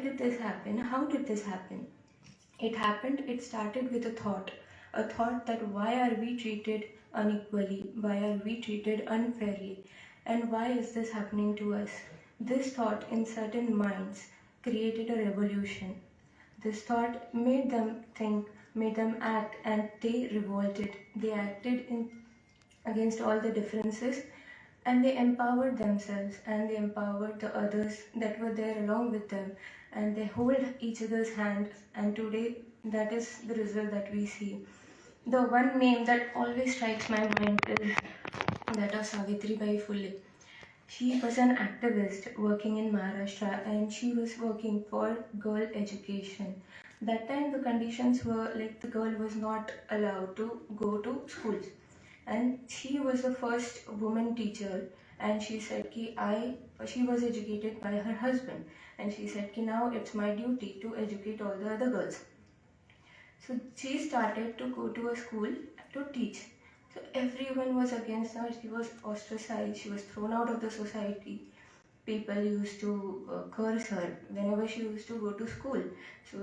did this happen? How did this happen? It started with a thought that why are we treated unequally? Why are we treated unfairly? And why is this happening to us? This thought in certain minds created a revolution. This thought made them think, made them act, and they revolted. They acted against all the differences, and they empowered themselves and they empowered the others that were there along with them, and they hold each other's hand, and today that is the result that we see. The one name that always strikes my mind is that of Savitribai Phule. She was an activist working in Maharashtra, and she was working for girl education. That time the conditions were like the girl was not allowed to go to schools, and she was the first woman teacher, and she said she was educated by her husband, and she said now it's my duty to educate all the other girls. So she started to go to a school to teach. So everyone was against her. She was ostracized. She was thrown out of the society. People used to curse her whenever she used to go to school. So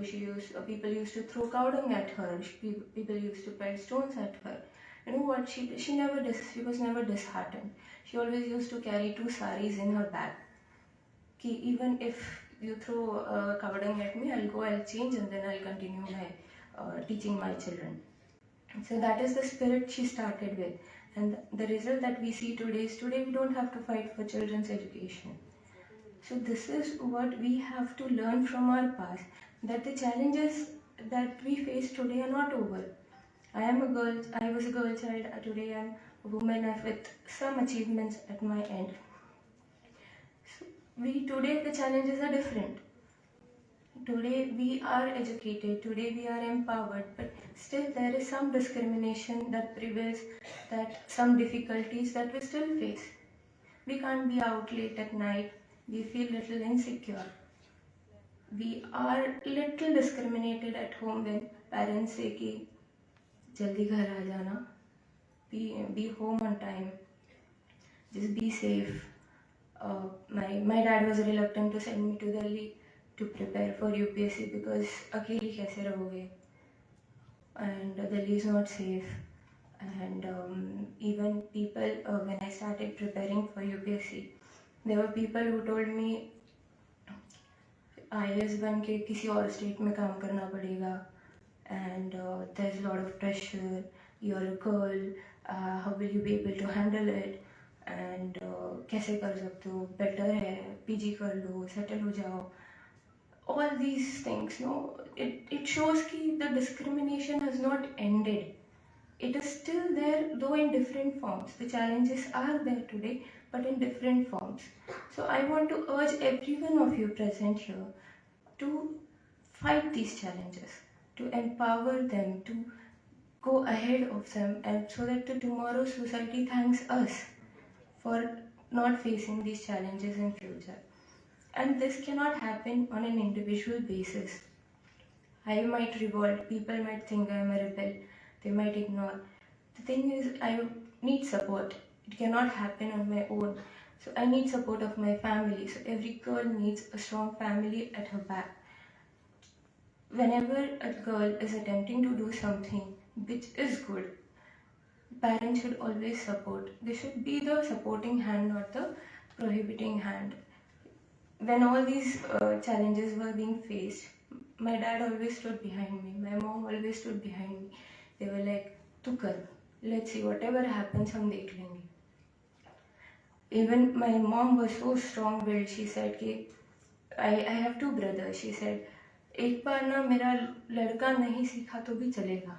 people used to throw cow dung at her. People used to pelt stones at her. You know what? She was never disheartened. She always used to carry 2 saris in her bag. Even if you throw cow dung at me, I'll change, and then I'll continue my teaching my children. So that is the spirit she started with, and the result that we see today is we don't have to fight for children's education. So this is what we have to learn from our past, that the challenges that we face today are not over. I was a girl child, today I'm a woman with some achievements at my end. So today the challenges are different. Today we are educated, today we are empowered, but still there is some discrimination that prevails, that some difficulties that we still face. We can't be out late at night, we feel little insecure. We are little discriminated at home when parents say ki jaldi ghar aa jana, be home on time, just be safe. My dad was reluctant to send me to Delhi to prepare for UPSC because अकेली कैसे रहोगे, and Delhi is not safe. And even people, when I started preparing for UPSC, there were people who told me IAS बन के किसी और state में काम करना पड़ेगा, and there's a lot of pressure, you're a girl, how will you be able to handle it, and कैसे कर सकते हो, better है PG कर लो, settle हो जाओ. All these things, it shows that the discrimination has not ended. It is still there, though in different forms. The challenges are there today, but in different forms. So I want to urge every one of you present here to fight these challenges, to empower them, to go ahead of them, and so that the tomorrow's society thanks us for not facing these challenges in future. And this cannot happen on an individual basis. I might revolt, people might think I am a rebel, they might ignore. The thing is, I need support. It cannot happen on my own. So I need support of my family. So every girl needs a strong family at her back. Whenever a girl is attempting to do something which is good, parents should always support. They should be the supporting hand, not the prohibiting hand. When all these challenges were being faced, my dad always stood behind me. My mom always stood behind me. They were like, "Tu kar, let's see, whatever happens, hum dekh lenge." Even my mom was so strong-willed. She said, कि I have 2 brothers. She said, एक बार ना मेरा लड़का नहीं सीखा तो भी चलेगा.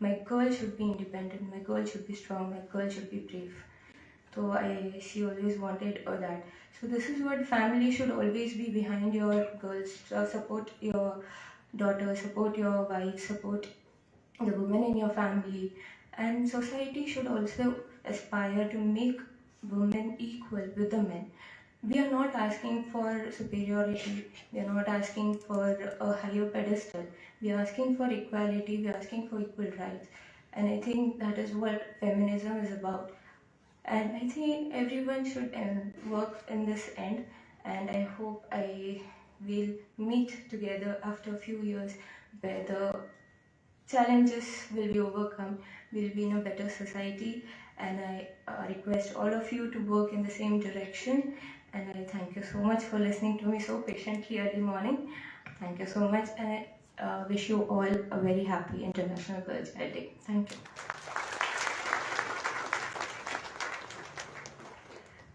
My girl should be independent. My girl should be strong. My girl should be brave. So she always wanted that. So this is what family should always be behind your girls. Support your daughter, support your wife, support the women in your family. And society should also aspire to make women equal with the men. We are not asking for superiority. We are not asking for a higher pedestal. We are asking for equality. We are asking for equal rights. And I think that is what feminism is about. And I think everyone should work in this end, and I hope I we'll meet together after a few years where the challenges will be overcome, we'll be in a better society, and I request all of you to work in the same direction. And I thank you so much for listening to me so patiently early morning. Thank you so much, and I wish you all a very happy International Girl Child Day. Thank you.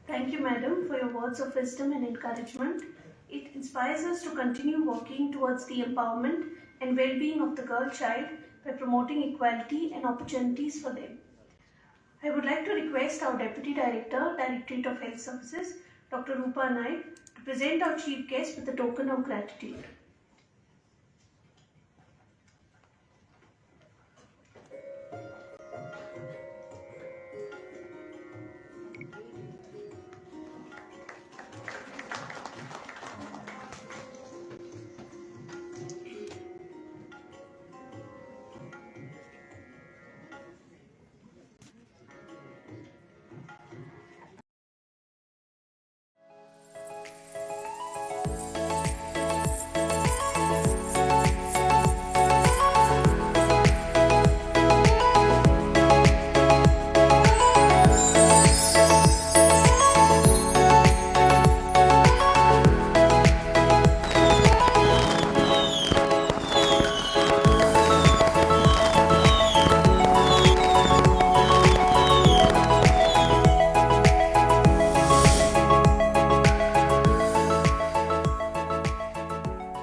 Thank you, madam, for your words of wisdom and encouragement. It inspires us to continue working towards the empowerment and well-being of the girl child by promoting equality and opportunities for them. I would like to request our Deputy Director, Directorate of Health Services, Dr. Rupa Naik, to present our chief guest with a token of gratitude.